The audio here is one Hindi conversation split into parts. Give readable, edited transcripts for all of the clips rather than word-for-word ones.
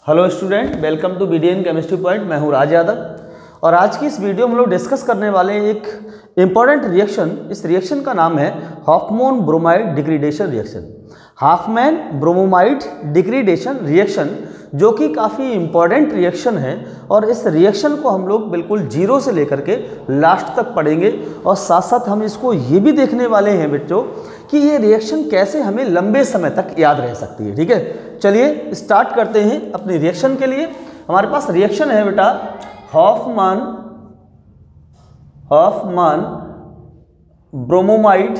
Hello student, welcome to BDN chemistry point. मैं हूं राज यादव और आज की इस वीडियो में हम लोग डिस्कस करने वाले हैं एक इम्पॉर्टेंट रिएक्शन। इस रिएक्शन का नाम है Hoffmann bromide degradation reaction. Hoffmann bromide degradation reaction जो कि काफ़ी इम्पॉर्टेंट रिएक्शन है और इस रिएक्शन को हम लोग बिल्कुल जीरो से लेकर के लास्ट तक पढ़ेंगे और साथ साथ हम इसको ये भी देखने वाले हैं बच्चों कि ये रिएक्शन कैसे हमें लंबे समय तक याद रह सकती है। ठीक है, चलिए स्टार्ट करते हैं अपनी रिएक्शन के लिए। हमारे पास रिएक्शन है बेटा हॉफमैन ब्रोमाइड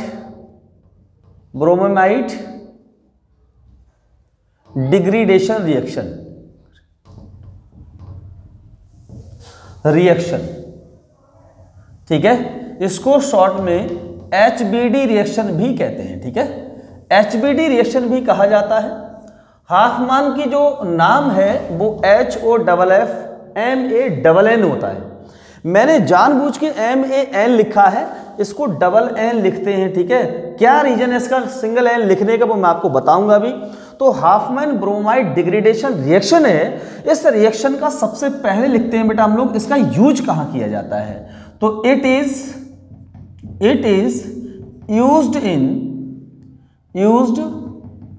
डिग्रेडेशन रिएक्शन। ठीक है, इसको शॉर्ट में HBD रिएक्शन भी कहते हैं। ठीक है, HBD रिएक्शन भी कहा जाता है। हॉफमैन की जो नाम है वो HOFFMANN होता है। मैंने जानबूझ के MAN लिखा है, इसको डबल N लिखते हैं। ठीक है, क्या रीजन है इसका सिंगल N लिखने का वो मैं आपको बताऊंगा अभी। तो हॉफमैन ब्रोमाइड डिग्रेडेशन रिएक्शन है, इस रिएक्शन का सबसे पहले लिखते हैं बेटा हम लोग इसका यूज कहाँ किया जाता है। तो it is used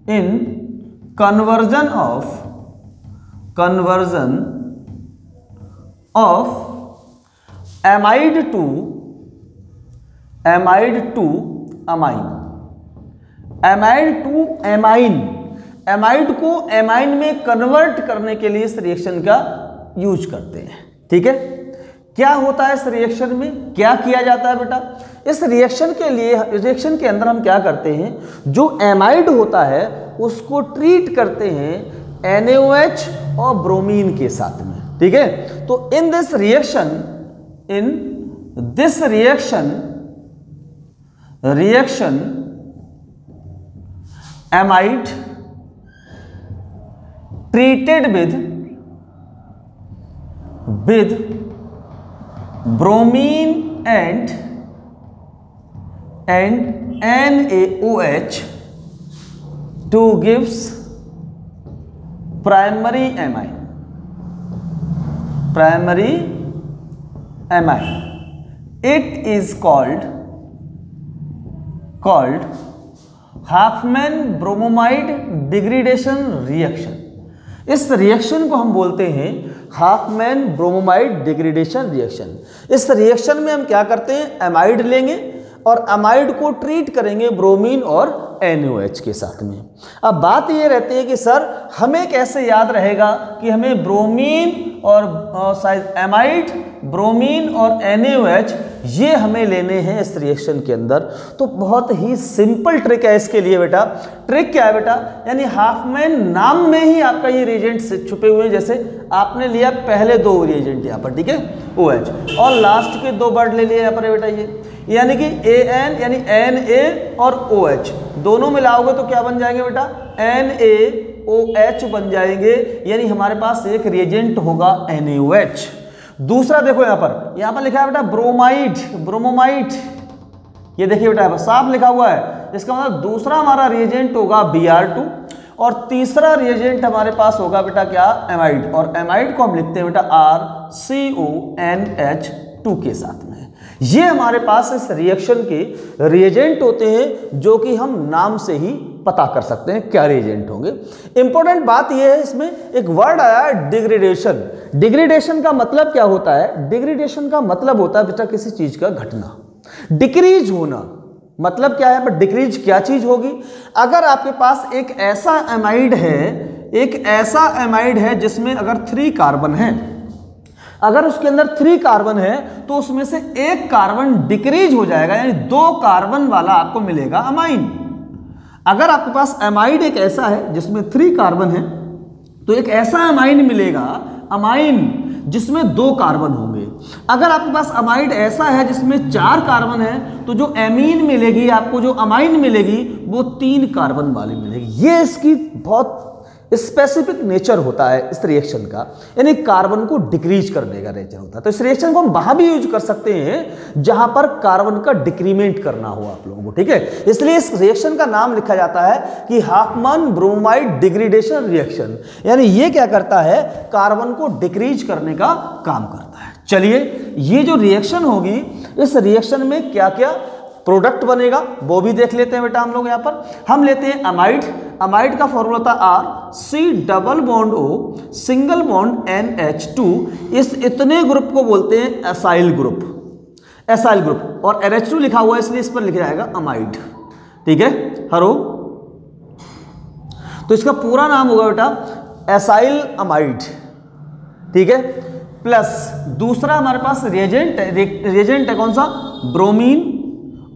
in conversion of amide to amine। Amide को एमाइन में कन्वर्ट करने के लिए इस रिएक्शन का यूज करते हैं। ठीक है, क्या होता है इस रिएक्शन में, क्या किया जाता है बेटा इस रिएक्शन के लिए। रिएक्शन के अंदर हम क्या करते हैं, जो एमाइड होता है उसको ट्रीट करते हैं NaOH और ब्रोमीन के साथ में। ठीक है, तो in this reaction amide treated with bromine and NaOH to gives primary amine। It is called Hoffmann bromide degradation reaction. इस रिएक्शन को हम बोलते हैं हॉफमैन ब्रोमाइड डिग्रेडेशन रिएक्शन। इस रिएक्शन में हम क्या करते हैं, एमाइड लेंगे और एमाइड को ट्रीट करेंगे ब्रोमीन और NaOH के साथ में। अब बात ये रहती है कि सर हमें कैसे याद रहेगा कि हमें ब्रोमीन और एमाइड, ब्रोमीन और NaOH ये हमें लेने हैं इस रिएक्शन के अंदर। तो बहुत ही सिंपल ट्रिक है इसके लिए बेटा। ट्रिक क्या है बेटा, यानी हॉफमैन नाम में ही आपका ये रिएजेंट छुपे हुए हैं। जैसे आपने लिया पहले दो रिएजेंट यहाँ पर, ठीक है, OH, और लास्ट के दो वर्ड ले लिए यहाँ पर बेटा ये, यानी कि AN यानी Na और OH दोनों मिलाओगे तो क्या बन जाएंगे बेटा, NaOH बन जाएंगे। यानी हमारे पास एक रिएजेंट होगा NaOH। दूसरा देखो यहाँ पर लिखा है बेटा ब्रोमाइड। ये देखिए बेटा साफ लिखा हुआ है, इसका मतलब दूसरा हमारा रिएजेंट होगा Br2 और तीसरा रिएजेंट हमारे पास होगा बेटा क्या, एमाइड। और एमाइड को हम लिखते हैं बेटा RCONH2 के साथ में। ये हमारे पास इस रिएक्शन के रिएजेंट होते हैं जो कि हम नाम से ही पता कर सकते हैं क्या रिएजेंट होंगे। इंपॉर्टेंट बात यह है, इसमें एक वर्ड आया है डिग्रेडेशन। डिग्रेडेशन का मतलब क्या होता है, डिग्रेडेशन का मतलब होता है बेटा किसी चीज का घटना, डिक्रीज होना। मतलब क्या है, पर डिक्रीज क्या चीज होगी, अगर आपके पास एक ऐसा एमाइड है जिसमें अगर 3 कार्बन है, अगर उसके अंदर 3 कार्बन है तो उसमें से एक कार्बन डिक्रीज हो जाएगा, यानी 2 कार्बन वाला आपको मिलेगा अमाइन। अगर आपके पास एमाइड एक ऐसा है जिसमें 3 कार्बन है तो एक ऐसा अमाइन मिलेगा, अमाइन जिसमें 2 कार्बन होंगे। अगर आपके पास अमाइड ऐसा है जिसमें 4 कार्बन है तो जो एमीन मिलेगी आपको, जो अमाइन मिलेगी वो 3 कार्बन वाली मिलेगी। ये इसकी बहुत स्पेसिफिक नेचर होता है इस रिएक्शन का, यानी कार्बन को डिक्रीज करने का नेचर होता है। तो इस रिएक्शन को हम वहां भी यूज कर सकते हैं जहां पर कार्बन का डिक्रीमेंट करना हो आप लोगों को, ठीक है। इसलिए इस रिएक्शन का नाम लिखा जाता है कि हाफमैन ब्रोमाइड डिग्रेडेशन रिएक्शन, यानी ये क्या करता है, कार्बन को डिक्रीज करने का काम करता है। चलिए ये जो रिएक्शन होगी, इस रिएक्शन में क्या क्या प्रोडक्ट बनेगा वो भी देख लेते हैं बेटा हम लोग। यहां पर हम लेते हैं अमाइड। अमाइड का फॉर्मूला था R, C single bond NH2। इस इतने ग्रुप को बोलते हैं एसाइल ग्रुप, एसाइल ग्रुप, और NH2 लिखा हुआ है इसलिए इस पर लिखा जाएगा अमाइड, ठीक है। हरो, तो इसका पूरा नाम होगा बेटा एसाइल अमाइड, ठीक है। प्लस दूसरा हमारे पास रिएजेंट है कौन सा, ब्रोमीन,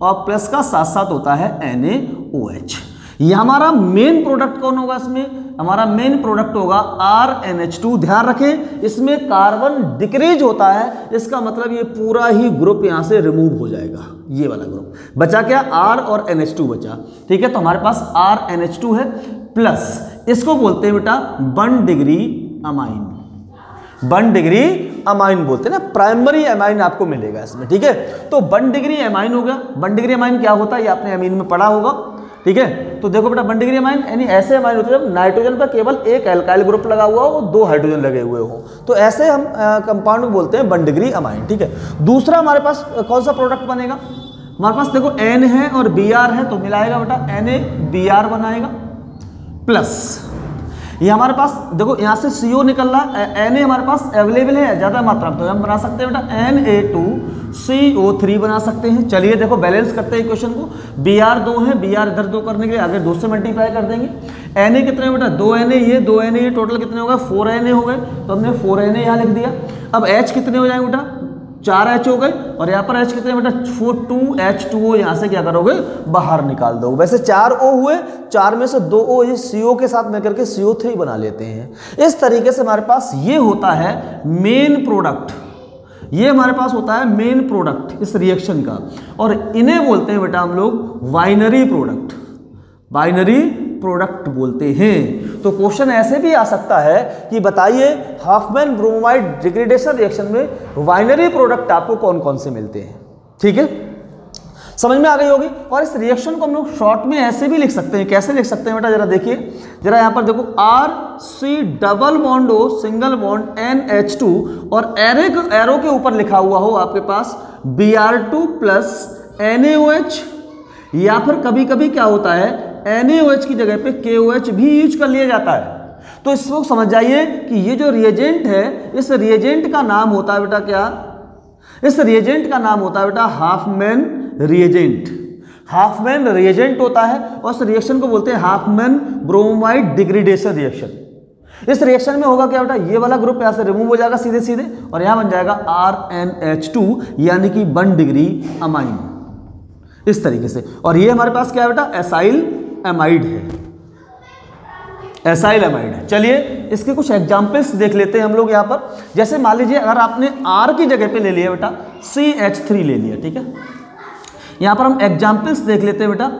और प्लस का साथ साथ होता है NaOH। ये हमारा मेन प्रोडक्ट कौन होगा, इसमें हमारा मेन प्रोडक्ट होगा RNH2। ध्यान रखें इसमें कार्बन डिक्रीज होता है, इसका मतलब ये पूरा ही ग्रुप यहां से रिमूव हो जाएगा, ये वाला ग्रुप बचा क्या, R और NH2 बचा, ठीक है। तो हमारे पास RNH2 है, प्लस इसको बोलते हैं बेटा 1 डिग्री अमाइन, 1 डिग्री अमाइन बोलते हैं ना, प्राइमरी अमाइन आपको मिलेगा इसमें, ठीक है। तो 1 डिग्री अमाइन हो गया। 1 डिग्री अमाइन क्या होता है, ये आपने अमीन में पढ़ा होगा, ठीक है। तो देखो बेटा 1 डिग्री अमाइन यानी ऐसे अमाइन होते हैं जब नाइट्रोजन पर केवल एक एल्काइल ग्रुप लगा हुआ हो, 2 हाइड्रोजन लगे हुए हो, तो ऐसे हम कंपाउंड को बोलते हैं 1 डिग्री अमाइन, ठीक है। दूसरा हमारे पास कौन सा प्रोडक्ट बनेगा, हमारे पास देखो N है और Br है, तो मिलाएगा बेटा NaBr बनाएगा, प्लस ये हमारे पास देखो यहाँ से CO निकल रहा है, Na हमारे पास अवेलेबल है ज़्यादा मात्रा में, तो हम बना सकते हैं बेटा Na2CO3 बना सकते हैं। चलिए देखो बैलेंस करते हैं इक्वेशन को। Br 2 है, Br इधर 2 करने के लिए आगे 2 से मल्टीप्लाई कर देंगे। Na कितने बेटा, 2 Na, ये 2 Na, ये टोटल कितने हो गए, 4 Na हो गए, तो हमने 4 Na यहाँ लिख दिया। अब H कितने हो जाएंगे बेटा, 4 H हो गए, और यहाँ पर H कितने बेटा, 2H2O, यहाँ से क्या करोगे, बाहर निकाल दो। वैसे 4 O हुए, 4 में से 2 O ये CO के साथ मिलकर के CO3 बना लेते हैं। इस तरीके से हमारे पास ये होता है मेन प्रोडक्ट, ये हमारे पास होता है मेन प्रोडक्ट इस रिएक्शन का, और इन्हें बोलते हैं बेटा हम लोग बाइनरी प्रोडक्ट, बाइनरी प्रोडक्ट बोलते हैं। तो क्वेश्चन ऐसे भी आ सकता है कि बताइए हाफमैन ब्रोमाइड डिग्रेडेशन रिएक्शन में बाइनरी प्रोडक्ट आपको कौन कौन से मिलते हैं, ठीक है, समझ में आ गई होगी। और इस रिएक्शन को हम लोग शॉर्ट में ऐसे भी लिख सकते हैं, कैसे लिख सकते हैं बेटा, जरा देखिए, जरा यहाँ पर देखो RC सिंगल बॉन्ड NH2, और एरो के ऊपर लिखा हुआ हो आपके पास Br2 प्लस NaOH, या फिर कभी कभी क्या होता है NaOH की जगह पे KOH भी यूज कर लिया जाता है। तो इसको समझ जाइए कि ये जो रिएजेंट है, इस रिएजेंट का नाम होता है बेटा क्या, इस रिएजेंट का नाम होता है बेटा हाफमैन रिएजेंट। हाफमैन रिएजेंट होता है, और इस रिएक्शन को बोलते हैं हाफमैन ब्रोमाइड डिग्रेडेशन रिएक्शन। इस रिएक्शन में होगा क्या बेटा, ये वाला ग्रुप यहाँ से रिमूव हो जाएगा सीधे सीधे, और यहाँ बन जाएगा RNH2, यानी कि 1 डिग्री अमाइन, इस तरीके से। और ये हमारे पास क्या है बेटा, एसाइल एमाइड है, एसाइल एमाइड है। चलिए इसके कुछ एग्जाम्पल्स देख लेते हैं हम लोग यहाँ पर। जैसे मान लीजिए अगर आपने R की जगह पे ले लिया बेटा CH3 ले लिया, ठीक है। यहाँ पर हम एग्जाम्पल्स देख लेते हैं बेटा।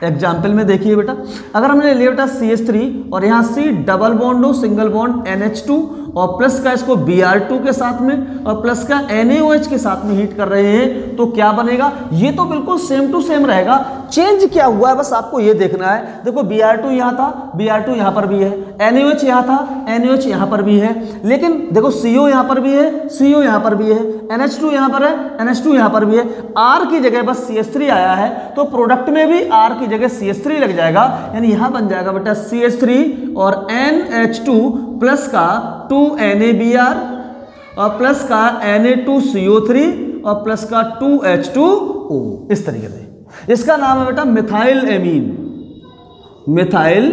एग्जाम्पल में देखिए बेटा, अगर हमने लिया बेटा CH3 और यहाँ C डबल बॉन्ड हो सिंगल बॉन्ड NH2, और प्लस का इसको Br2 के साथ में और प्लस का NaOH के साथ में हीट कर रहे हैं, तो क्या बनेगा, ये तो बिल्कुल सेम टू सेम रहेगा। चेंज क्या हुआ है बस आपको ये देखना है। देखो Br2 यहाँ था, Br2 यहाँ पर भी है, NaOH यहाँ था, NaOH यहाँ पर भी है, लेकिन देखो CO यहाँ पर भी है, CO यहाँ पर भी है, NH2 यहाँ पर है, NH2 यहाँ पर भी है। R की जगह बस CH3 आया है, तो प्रोडक्ट में भी R की जगह CH3 लग जाएगा, यानी यहाँ बन जाएगा बेटा CH3 और NH2 प्लस का 2NaBr और प्लस का Na2CO3 और प्लस का 2H2O, इस तरीके से। इसका नाम है बेटा मिथाइल एमीन, मिथाइल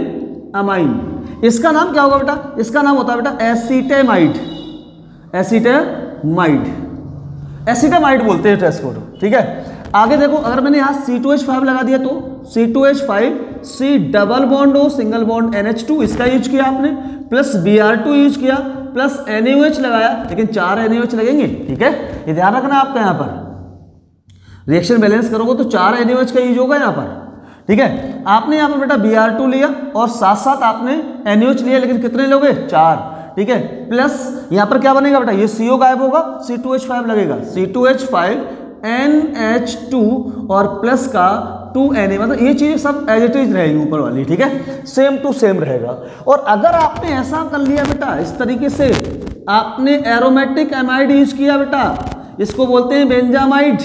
अमाइन। इसका नाम क्या होगा बेटा, इसका नाम होता है बेटा एसीटेमाइड, एसीटेमाइड, एसीटेमाइड बोलते हैं टेस्ट कोड, ठीक है। आगे देखो, अगर मैंने यहाँ C2H5 लगा दिया तो C2H5 C डबल बॉन्ड हो सिंगल बॉन्ड NH2, इसका यूज किया आपने, प्लस Br2 यूज किया, प्लस NaOH लगाया, लेकिन 4 NaOH लगेंगे, ठीक है। ये ध्यान रखना आपका, यहाँ पर रिएक्शन बैलेंस करोगे तो 4 NaOH का यूज होगा यहाँ पर, ठीक है। आपने यहाँ पर बेटा Br2 लिया और साथ साथ आपने NaOH लिया, लेकिन कितने लोगे 4, ठीक है। प्लस यहाँ पर क्या बनेगा बेटा, ये CO गायब होगा, C2H5 लगेगा, C2H5 NH2 और प्लस का 2Na, मतलब ये चीज़ सब एज इट इज रहेगी ऊपर वाली, ठीक है, सेम टू सेम रहेगा। और अगर आपने ऐसा कर लिया बेटा, इस तरीके से आपने एरोमेटिक एमाइड यूज किया बेटा, इसको बोलते हैं बेंजामाइड,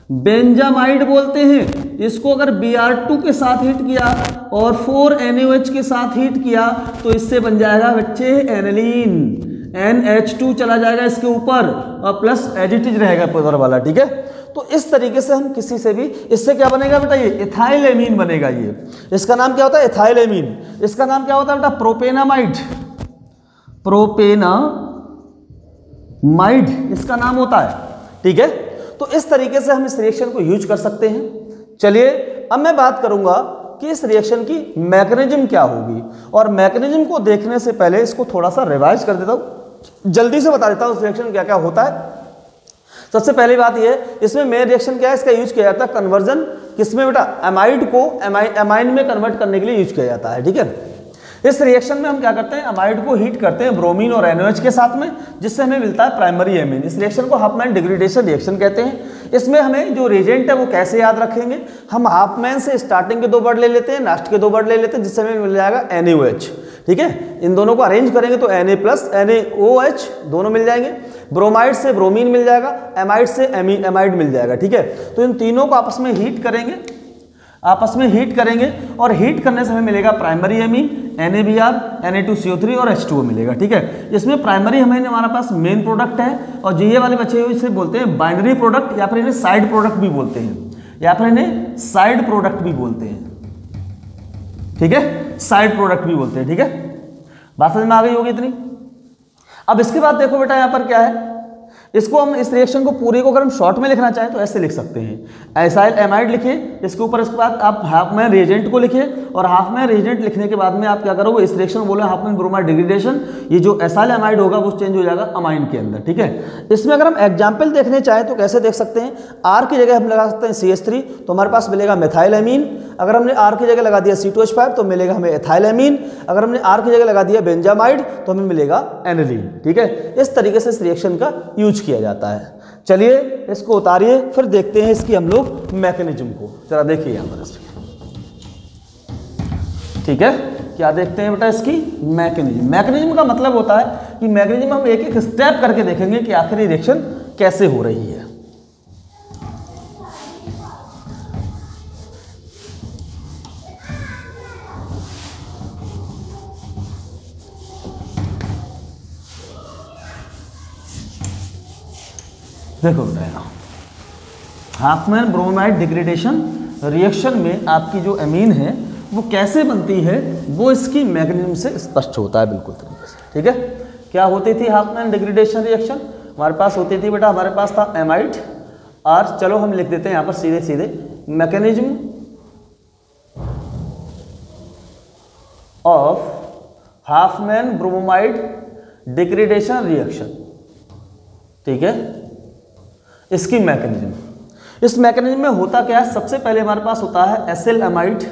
बेंजामाइड बोलते हैं इसको। अगर Br2 के साथ हीट किया और 4NaOH के साथ हीट किया तो इससे बन जाएगा बच्चे एनिलीन, NH2 चला जाएगा इसके ऊपर और प्लस एज इट इज रहेगा ऊपर वाला, ठीक है। तो इस तरीके से हम किसी से भी, इससे क्या बनेगा बेटा, ये इथाइलेमीन बनेगा। ये इसका नाम क्या होता है, इथाइलेमीन। इसका नाम क्या होता है बेटा, प्रोपेनामाइड, प्रोपेनामाइड इसका नाम होता है, ठीक है। तो इस तरीके से हम इस रिएक्शन को यूज कर सकते हैं। चलिए अब मैं बात करूंगा कि इस रिएक्शन की मैकेनिज्म क्या होगी, और मैकेनिज्म को देखने से पहले इसको थोड़ा सा रिवाइज कर देता हूं, जल्दी से बता देता हूं इस रिएक्शन में क्या क्या होता है। सबसे पहली बात ये है, इसमें मेन रिएक्शन क्या है, इसका यूज किया जाता है कन्वर्जन, किसमें बेटा, एमाइड को एमाइन में कन्वर्ट करने के लिए यूज किया जाता है, ठीक है। इस रिएक्शन में हम क्या करते हैं, अमाइड को हीट करते हैं ब्रोमीन और NaOH के साथ में, जिससे हमें मिलता है प्राइमरी एमीन। इस रिएक्शन को हाफमैन डिग्रेडेशन रिएक्शन कहते हैं। इसमें हमें जो रिएजेंट है वो कैसे याद रखेंगे, हम हाफमैन से स्टार्टिंग के 2 वर्ड ले लेते हैं, लास्ट के 2 वर्ड ले लेते हैं, जिससे हमें मिल जाएगा NaOH, ठीक है। इन दोनों को अरेंज करेंगे तो Na प्लस NaOH दोनों मिल जाएंगे। ब्रोमाइड से ब्रोमीन मिल जाएगा, एमाइड से एमाइड मिल जाएगा, ठीक है। तो इन तीनों को आपस में हीट करेंगे, आपस में हीट करेंगे और हीट करने से हमें मिलेगा प्राइमरी एमीन NaBr, Na2CO3 और H2O मिलेगा, ठीक है। इसमें प्राइमरी हमें हमारा पास मेन प्रोडक्ट है, और जो ये वाले बचे हुए इसे बोलते हैं बाइनरी प्रोडक्ट, या फिर इन्हें साइड प्रोडक्ट भी बोलते हैं, या फिर इन्हें साइड प्रोडक्ट भी बोलते हैं, ठीक है, साइड प्रोडक्ट भी बोलते हैं, ठीक है। बात समझ में आ गई होगी इतनी। अब इसके बाद देखो बेटा यहाँ पर क्या है, इसको हम इस रिएक्शन को पूरी को अगर हम शॉर्ट में लिखना चाहें तो ऐसे लिख सकते हैं, एसाइल एमाइड लिखिए, इसके ऊपर इसके बाद आप हाफमैन रिएजेंट को लिखिए, और हाफमैन रिएजेंट लिखने के बाद में आप क्या करोगे, इस रिएक्शन को बोले हाफमैन ब्रोमाइड डिग्रेडेशन, ये जो एसाइल एमाइड होगा वो चेंज हो जाएगा अमाइन के अंदर, ठीक है। इसमें अगर हम एग्जाम्पल देखने चाहें तो कैसे देख सकते हैं, R की जगह हम लगा सकते हैं CH3 तो हमारे पास मिलेगा मेथाइलेमीन, अगर हमने R की जगह लगा दिया C2H5 तो मिलेगा हमें एथाइलेमीन, अगर हमने R की जगह लगा दिया बेंजामाइड तो हमें मिलेगा एनिलीन, ठीक है। इस तरीके से इस रिएक्शन का यूज किया जाता है। चलिए इसको उतारिए, फिर देखते हैं इसकी हम लोग मैकेनिज्म को, जरा देखिए यहाँ पर, ठीक है। क्या देखते हैं बेटा, इसकी मैकेनिज्म। मैकेनिज्म का मतलब होता है कि मैकेनिज्म हम एक एक स्टेप करके देखेंगे कि आखिर ये रिएक्शन कैसे हो रही है। देखो बेटा, हाफमैन ब्रोमाइड डिग्रेडेशन रिएक्शन में आपकी जो एमीन है वो कैसे बनती है, वो इसकी मैकेनिज्म से स्पष्ट होता है बिल्कुल तरीके से, ठीक है। क्या होती थी हाफमैन डिग्रेडेशन रिएक्शन, हमारे पास होती थी बेटा, हमारे पास था एमाइड R, चलो हम लिख देते हैं यहाँ पर सीधे सीधे, mechanism of Hopman bromide degradation reaction, ठीक है। इसकी मैकेनिज्म, इस मैकेनिज्म में होता क्या है, सबसे पहले हमारे पास होता है एसिल एमाइड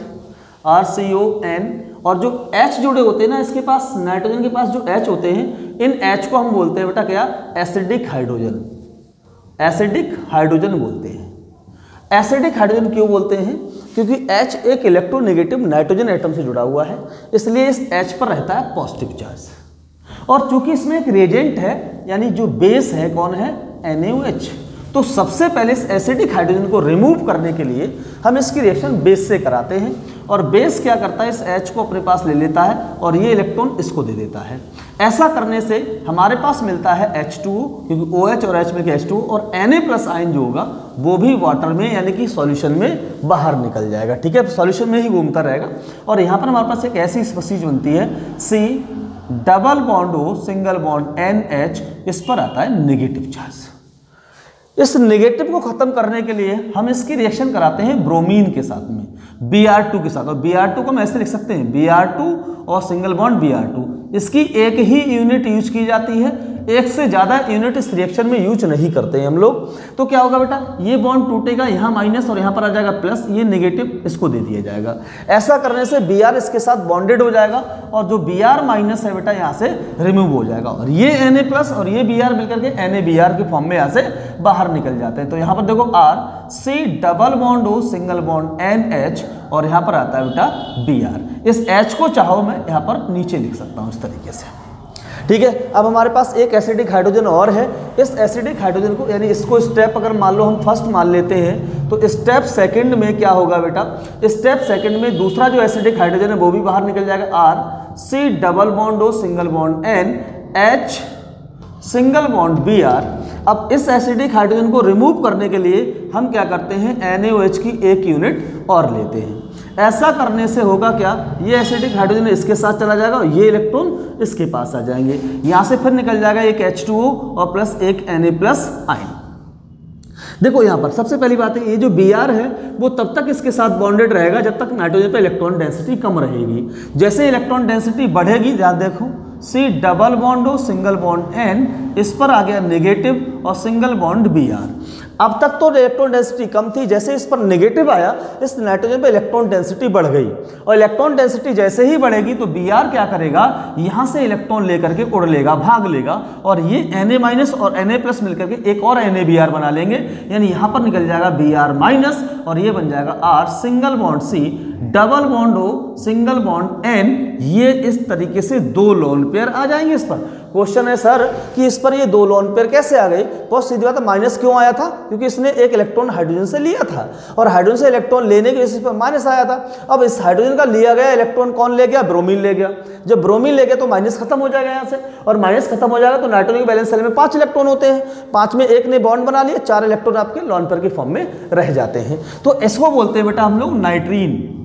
RCON, और जो H जुड़े होते हैं ना इसके पास, नाइट्रोजन के पास जो H होते हैं, इन H को हम बोलते हैं बेटा क्या, एसिडिक हाइड्रोजन, एसिडिक हाइड्रोजन बोलते हैं। एसिडिक हाइड्रोजन क्यों बोलते हैं, क्योंकि H एक इलेक्ट्रोनेगेटिव नाइट्रोजन एटम से जुड़ा हुआ है, इसलिए इस H पर रहता है पॉजिटिव चार्ज, और चूंकि इसमें एक रिएजेंट है, यानी जो बेस है कौन है, NaOH, तो सबसे पहले इस एसिडिक हाइड्रोजन को रिमूव करने के लिए हम इसकी रिएक्शन बेस से कराते हैं, और बेस क्या करता है, इस H को अपने पास ले लेता है और ये इलेक्ट्रॉन इसको दे देता है। ऐसा करने से हमारे पास मिलता है H2O, क्योंकि OH और H मिलकर H2O, और Na प्लस आयन जो होगा वो भी वाटर में यानी कि सॉल्यूशन में बाहर निकल जाएगा, ठीक है, सॉल्यूशन में ही घूमता रहेगा। और यहाँ पर हमारे पास एक ऐसी स्पीशीज बनती है C double bond O single bond NH, इस पर आता है नेगेटिव चार्ज। इस नेगेटिव को खत्म करने के लिए हम इसकी रिएक्शन कराते हैं ब्रोमीन के साथ में, Br2 के साथ, और Br2 को हम ऐसे लिख सकते हैं Br2 और सिंगल बॉन्ड Br2, इसकी एक ही यूनिट यूज की जाती है, एक से ज़्यादा यूनिट इस रिएक्शन में यूज नहीं करते हैं हम लोग। तो क्या होगा बेटा, ये बॉन्ड टूटेगा, यहाँ माइनस और यहाँ पर आ जाएगा प्लस, ये नेगेटिव इसको दे दिया जाएगा। ऐसा करने से Br इसके साथ बॉन्डेड हो जाएगा और जो Br माइनस है बेटा यहाँ से रिमूव हो जाएगा और ये Na प्लस और ये Br मिलकर के NaBr के फॉर्म में यहाँ से बाहर निकल जाते हैं। तो यहाँ पर देखो R C double bond O single bond NH और यहाँ पर आता है बेटा Br। इस H को चाहो मैं यहाँ पर नीचे लिख सकता हूँ इस तरीके से, ठीक है। अब हमारे पास एक एसिडिक हाइड्रोजन और है। इस एसिडिक हाइड्रोजन को यानी इसको स्टेप अगर मान लो हम फर्स्ट मान लेते हैं तो स्टेप सेकंड में क्या होगा बेटा, स्टेप सेकंड में दूसरा जो एसिडिक हाइड्रोजन है वो भी बाहर निकल जाएगा। R C double bond O single bond N H single bond Br। अब इस एसिडिक हाइड्रोजन को रिमूव करने के लिए हम क्या करते हैं, NaOH की एक यूनिट और लेते हैं। ऐसा करने से होगा क्या, ये एसिडिक हाइड्रोजन इसके साथ चला जाएगा और ये इलेक्ट्रॉन इसके पास आ जाएंगे। यहाँ से फिर निकल जाएगा एक H2O और प्लस एक Na प्लस आयन। देखो यहाँ पर सबसे पहली बात है, ये जो Br है वो तब तक इसके साथ बॉन्डेड रहेगा जब तक नाइट्रोजन पे इलेक्ट्रॉन डेंसिटी कम रहेगी। जैसे इलेक्ट्रॉन डेंसिटी बढ़ेगी, ध्यान देखो, C double bond O single bond N, इस पर आ गया नेगेटिव और सिंगल बॉन्ड Br। अब तक तो इलेक्ट्रॉन डेंसिटी कम थी, जैसे इस पर नेगेटिव आया इस नाइट्रोजन पे इलेक्ट्रॉन डेंसिटी बढ़ गई और इलेक्ट्रॉन डेंसिटी जैसे ही बढ़ेगी तो Br क्या करेगा, यहाँ से इलेक्ट्रॉन लेकर के उड़ लेगा, भाग लेगा और ये Na माइनस और Na प्लस मिलकर के एक और NaBr बना लेंगे, यानी यहाँ पर निकल जाएगा Br माइनस और ये बन जाएगा R single bond C double bond O single bond N। ये इस तरीके से दो लोन पेयर आ जाएंगे। इस पर क्वेश्चन है सर कि इस पर ये दो लोन पेयर कैसे आ गए। बहुत सीधी बात है, माइनस क्यों आया था, क्योंकि इसने एक इलेक्ट्रॉन हाइड्रोजन से लिया था और हाइड्रोजन से इलेक्ट्रॉन लेने के बेसिस पर माइनस आया था। अब इस हाइड्रोजन का लिया गया इलेक्ट्रॉन कौन ले गया, ब्रोमीन ले गया। जब ब्रोमीन ले गया तो माइनस खत्म हो जाएगा यहाँ से और माइनस खत्म हो जाएगा तो नाइट्रोजन के बैलेंस सेल में 5 इलेक्ट्रॉन होते हैं, 5 में एक ने बॉन्ड बना लिया, 4 इलेक्ट्रॉन आपके लॉन पेयर के फॉर्म में रह जाते हैं। तो इसको बोलते हैं बेटा हम लोग नाइट्रीन।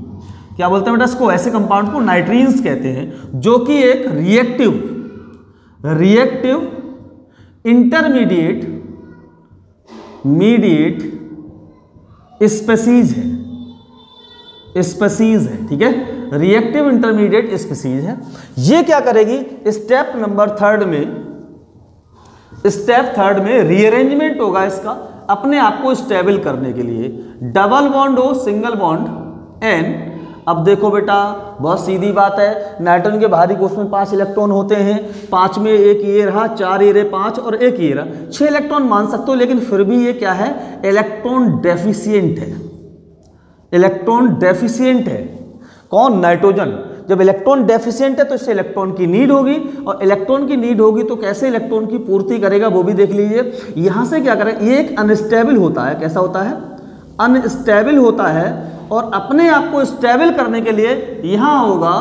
क्या बोलते हैं बेटा इसको, ऐसे कंपाउंड को नाइट्रीन्स कहते हैं जो कि एक रिएक्टिव इंटरमीडिएट स्पीसीज है, ठीक है, रिएक्टिव इंटरमीडिएट स्पीसीज है। ये क्या करेगी, स्टेप नंबर थर्ड में रीअरेंजमेंट होगा इसका अपने आप को स्टेबल करने के लिए। Double bond O single bond N। अब देखो बेटा बहुत सीधी बात है, नाइट्रोजन के बाहरी कोश में 5 इलेक्ट्रॉन होते हैं, 5 में एक ये रहा, 4 ये रहे, 5 और एक ये रहा, 6 इलेक्ट्रॉन मान सकते हो, लेकिन फिर भी ये क्या है, इलेक्ट्रॉन डेफिशिएंट है। इलेक्ट्रॉन डेफिशिएंट है कौन, नाइट्रोजन। जब इलेक्ट्रॉन डेफिशिएंट है तो इससे इलेक्ट्रॉन की नीड होगी और इलेक्ट्रॉन की नीड होगी तो कैसे इलेक्ट्रॉन की पूर्ति करेगा वो भी देख लीजिए। यहाँ से क्या करें, ये एक अनस्टेबल होता है। कैसा होता है, अनस्टेबल होता है और अपने आप को स्टेबल करने के लिए यहां होगा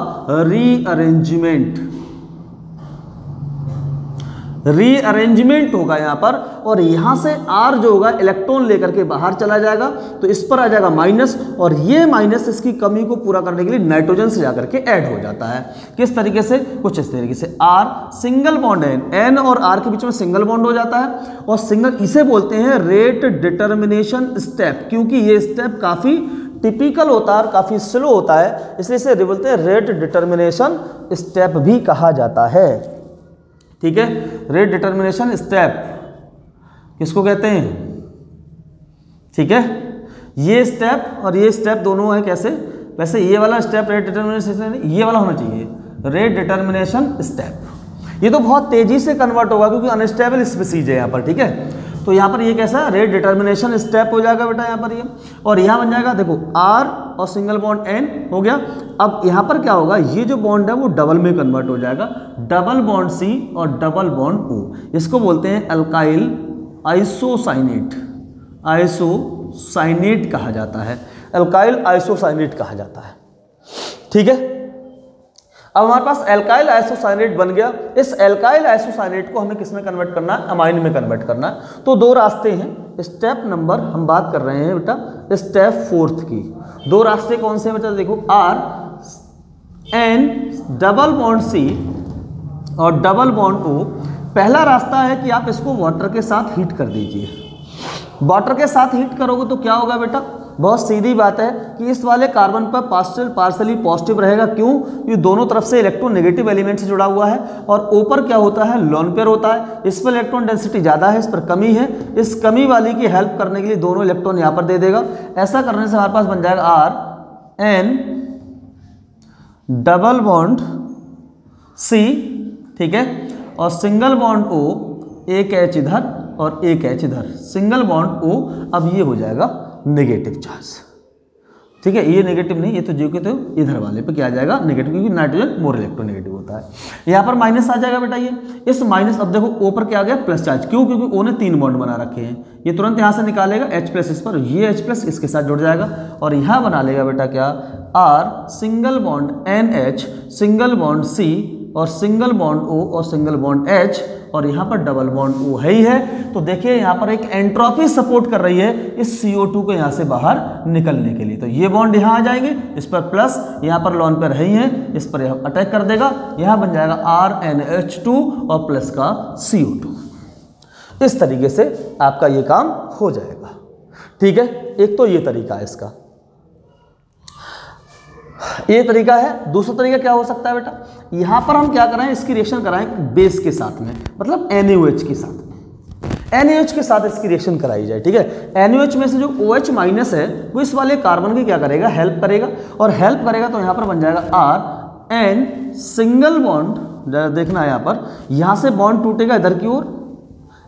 रीअरेंजमेंट होगा यहां पर और यहां से R जो होगा इलेक्ट्रॉन लेकर के बाहर चला जाएगा तो इस पर आ जाएगा माइनस और ये माइनस इसकी कमी को पूरा करने के लिए नाइट्रोजन से जाकर के ऐड हो जाता है। किस तरीके से, कुछ इस तरीके से, R सिंगल बॉन्ड N और R के बीच में सिंगल बॉन्ड हो जाता है और सिंगल, इसे बोलते हैं रेट डिटर्मिनेशन स्टेप, क्योंकि ये स्टेप काफी टिपिकल होता है, काफी स्लो होता है, इसलिए इसे बोलते हैं रेट डिटर्मिनेशन स्टेप भी कहा जाता है। ठीक है, रेट डिटर्मिनेशन स्टेप किसको कहते हैं, ठीक है, ये स्टेप और ये स्टेप दोनों है। कैसे, वैसे ये वाला स्टेप रेट डिटर्मिनेशन, ये वाला होना चाहिए रेट डिटर्मिनेशन स्टेप। ये तो बहुत तेजी से कन्वर्ट होगा क्योंकि अनस्टेबल स्पीसीज है यहाँ पर, ठीक है। तो यहाँ पर ये कैसा रेट डिटर्मिनेशन स्टेप हो जाएगा बेटा यहाँ पर ये, और यहाँ बन जाएगा देखो R और सिंगल बॉन्ड N हो गया। अब यहाँ पर क्या होगा, ये जो बॉन्ड है वो डबल में कन्वर्ट हो जाएगा, डबल बॉन्ड C और डबल बॉन्ड O। इसको बोलते हैं अल्काइल आइसोसाइनेट कहा जाता है, अल्काइल आइसोसाइनेट कहा जाता है, ठीक है। अब हमारे पास एल्काइल आइसोसाइनेट बन गया। इस एल्काइल आइसोसाइनेट को हमें किस में कन्वर्ट करना है, अमाइन में कन्वर्ट करना है। तो दो रास्ते हैं। स्टेप नंबर हम बात कर रहे हैं बेटा स्टेप 4 की। दो रास्ते कौन से हैं बेटा, देखो R N double bond C और डबल बॉन्ड O। पहला रास्ता है कि आप इसको वाटर के साथ हीट कर दीजिए। वाटर के साथ हीट करोगे तो क्या होगा बेटा, बहुत सीधी बात है कि इस वाले कार्बन पर पार्शियली पॉजिटिव रहेगा। क्यों? ये दोनों तरफ से इलेक्ट्रॉन नेगेटिव एलिमेंट से जुड़ा हुआ है और ऊपर क्या होता है, लोन पेयर होता है। इस पर इलेक्ट्रॉन डेंसिटी ज़्यादा है, इस पर कमी है। इस कमी वाली की हेल्प करने के लिए दोनों इलेक्ट्रॉन यहाँ पर दे देगा। ऐसा करने से हमारे पास बन जाएगा RN डबल बॉन्ड C, ठीक है, और सिंगल बॉन्ड O, एक H इधर और एक H इधर, सिंगल बॉन्ड O। अब ये हो जाएगा नेगेटिव चार्ज, ठीक है। ये नेगेटिव नहीं, ये तो जो कहते हो इधर वाले पे क्या आ जाएगा, नेगेटिव, क्योंकि नाइट्रोजन मोर इलेक्ट्रोनेगेटिव होता है। यहाँ पर माइनस आ जाएगा बेटा। ये इस माइनस, अब देखो O पर क्या आ गया, प्लस चार्ज। क्यों? क्योंकि O ने 3 बॉन्ड बना रखे हैं। ये तुरंत यहाँ से निकालेगा H प्लस, इस पर ये H प्लस इसके साथ जुड़ जाएगा और यहाँ बना लेगा बेटा क्या, R single bond NH, single bond C और सिंगल बॉन्ड O और सिंगल बॉन्ड H, और यहाँ पर डबल बॉन्ड O है ही है। तो देखिए यहाँ पर एक एंट्रोपी सपोर्ट कर रही है इस CO2 को यहाँ से बाहर निकलने के लिए। तो ये बॉन्ड यहाँ आ जाएंगे, इस पर प्लस, यहाँ पर लॉन पर है ही है, इस पर यह अटैक कर देगा। यहाँ बन जाएगा RNH2 और प्लस का CO2। इस तरीके से आपका ये काम हो जाएगा, ठीक है। एक तो ये तरीका है इसका, ये तरीका है। दूसरा तरीका क्या हो सकता है बेटा, यहां पर हम क्या कराएं, इसकी रिएक्शन कराएं बेस के साथ में, मतलब NaOH के साथ में, NaOH के साथ इसकी रिएक्शन कराई जाए, ठीक है। NaOH में से जो OH माइनस है वो इस वाले कार्बन की क्या करेगा, हेल्प करेगा, और हेल्प करेगा तो यहां पर बन जाएगा RN सिंगल बॉन्ड। देखना है यहाँ पर, यहां से बॉन्ड टूटेगा इधर की ओर,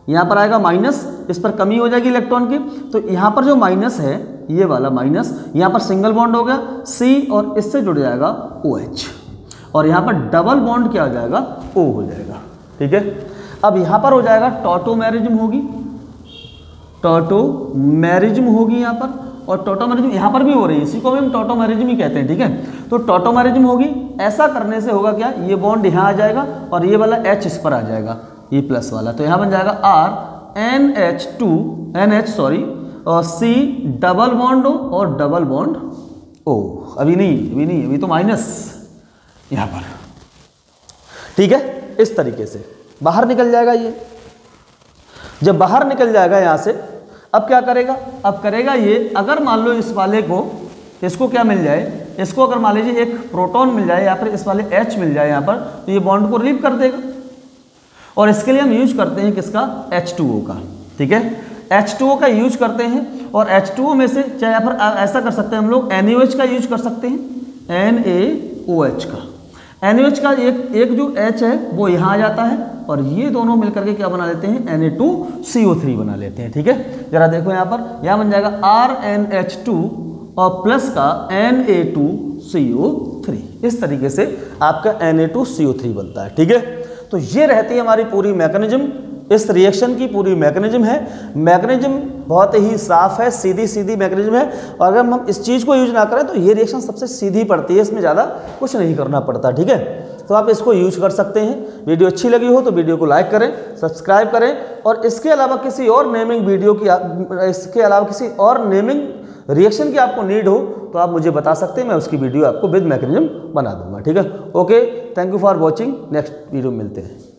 यहाँ पर आएगा माइनस, इस पर कमी हो जाएगी इलेक्ट्रॉन की। तो यहाँ पर जो माइनस है, ये वाला माइनस, यहाँ पर सिंगल बॉन्ड हो गया C और इससे जुड़ जाएगा OH, और यहाँ पर डबल बॉन्ड क्या हो जाएगा, O हो जाएगा, ठीक है। अब यहाँ पर हो जाएगा टॉटोमेरिज्म होगी, टॉटोमेरिज्म होगी यहाँ पर, और टॉटोमेरिज्म यहाँ पर भी हो रही है, इसी को भी हम टॉटोमेरिज्म ही कहते हैं, ठीक है। तो टॉटोमेरिज्म होगी। ऐसा करने से होगा क्या, ये बॉन्ड यहाँ आ जाएगा और ये वाला H इस पर आ जाएगा, ये प्लस वाला। तो यहाँ बन जाएगा NH और C डबल बॉन्ड O और डबल बॉन्ड O। अभी तो माइनस यहाँ पर, ठीक है। इस तरीके से बाहर निकल जाएगा ये। जब बाहर निकल जाएगा यहाँ से, अब क्या करेगा, अब करेगा ये, अगर मान लो इस वाले को, इसको क्या मिल जाए, इसको अगर मान लीजिए एक प्रोटॉन मिल जाए या फिर इस वाले H मिल जाए यहाँ पर, तो ये बॉन्ड को रिलीव कर देगा। और इसके लिए हम यूज करते हैं किसका, H2O का, ठीक है। H2O का यूज करते हैं, और H2O में से चाहे यहाँ पर ऐसा कर सकते हैं हम लोग, NaOH का यूज कर सकते हैं, NaOH का। NaOH का एक जो H है वो यहाँ आ जाता है, और ये दोनों मिलकर के क्या बना लेते हैं, Na2CO3 बना लेते हैं, ठीक है। जरा देखो यहाँ पर, यहाँ बन जाएगा RNH2 और प्लस का Na2CO3। इस तरीके से आपका Na2CO3 बनता है, ठीक है। तो ये रहती है हमारी पूरी मैकेनिज्म, इस रिएक्शन की पूरी मैकेनिज्म है। मैकेनिज्म बहुत ही साफ है, सीधी मैकेनिज्म है, और अगर हम इस चीज़ को यूज ना करें तो ये रिएक्शन सबसे सीधी पड़ती है, इसमें ज़्यादा कुछ नहीं करना पड़ता, ठीक है। तो आप इसको यूज कर सकते हैं। वीडियो अच्छी लगी हो तो वीडियो को लाइक करें, सब्सक्राइब करें, और इसके अलावा किसी और नेमिंग वीडियो की, इसके अलावा किसी और नेमिंग रिएक्शन की आपको नीड हो तो आप मुझे बता सकते हैं, मैं उसकी वीडियो आपको विद मैकेनिज्म बना दूंगा, ठीक है। Okay, thank you for watching, next video में मिलते हैं।